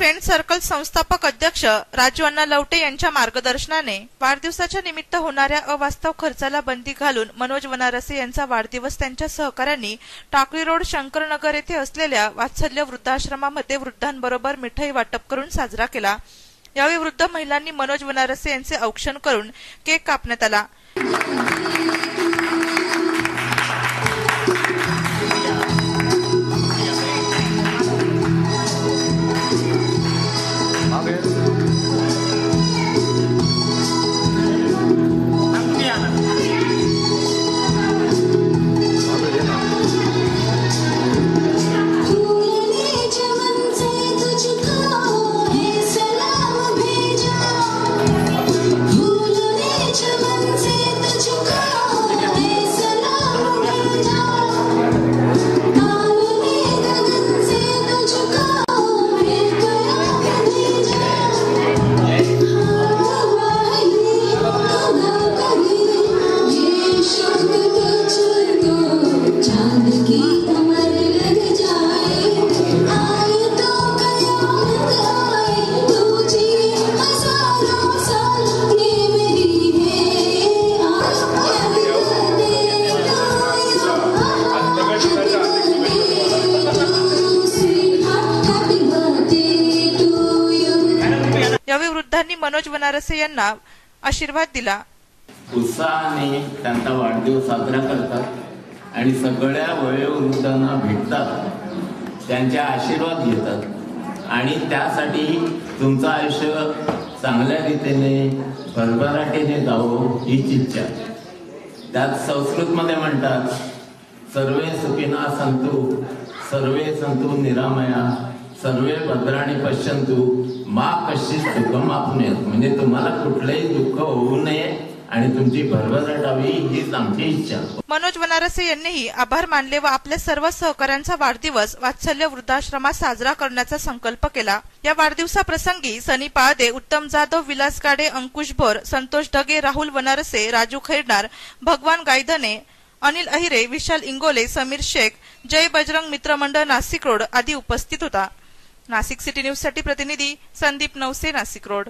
Friend circle संस्थापक अध्यक्ष राजू अण्णा लवटे यांच्या मार्गदर्शनाने वाढदिवसाच्या निमित्त होणाऱ्या अवास्तव खर्चाला बंदी घालून मनोज वनारसे यांचा वाढदिवस त्यांच्या सहकाऱ्यांनी टाकळी रोड शंकरनगर येथे असलेल्या वात्सल्य वृद्धाश्रमामध्ये वृद्धांबरोबर मिठाई वाटप करून साजरा केला। यावेळी वृद्ध महिलांनी मनोज वनारसे यांचे औक्षण करून केक कापण्यात आला। यावेळी वृद्धांनी मनोज वनारसे यांना आशीर्वाद दिला। उत्साहाने त्यांचा वाढदिवस साजरा करतात आणि सगळ्या वयोवृद्धांना भेटतात, त्यांचे आशीर्वाद घेतात आणि त्यासाठी तुमचं आयुष्य चांगल्या रीतीने भरभराटीने जावं हीच इच्छा। त्यात संस्कृतमध्ये म्हणतात सर्वे सुखिनः सन्तु सर्वे सन्तु निरामया सर्वे भद्राणि पश्यन्तु मा कश्चित् दुःखम् आपनुयात्। म्हणजे तुम्हाला कुठलेही दुःख होऊ नये आणि तुमची भरभराट व्हावी हीच आमची इच्छा। मनोज वनारसे यांनीही आभार मानले व आपल्या सर्व सहकाऱ्यांचा वाढदिवस वात्सल्य वृद्धाश्रमात साजरा करण्याचा संकल्प केला। या वाढदिवसाप्रसंगी सनी पाळदे, उत्तम जाधव, विलास गाडे, अंकुश भोर, संतोष ढगे, राहुल वनारसे, राजू खैरनार, भगवान गायधने, अनिल अहिरे, विशाल इंगोले, समीर शेख, जय बजरंग मित्र मंडळ नाशिक रोड आदी उपस्थित होता। नाशिक सिटी न्यूज साठी प्रतिनिधी संदीप नवसे, नाशिक रोड।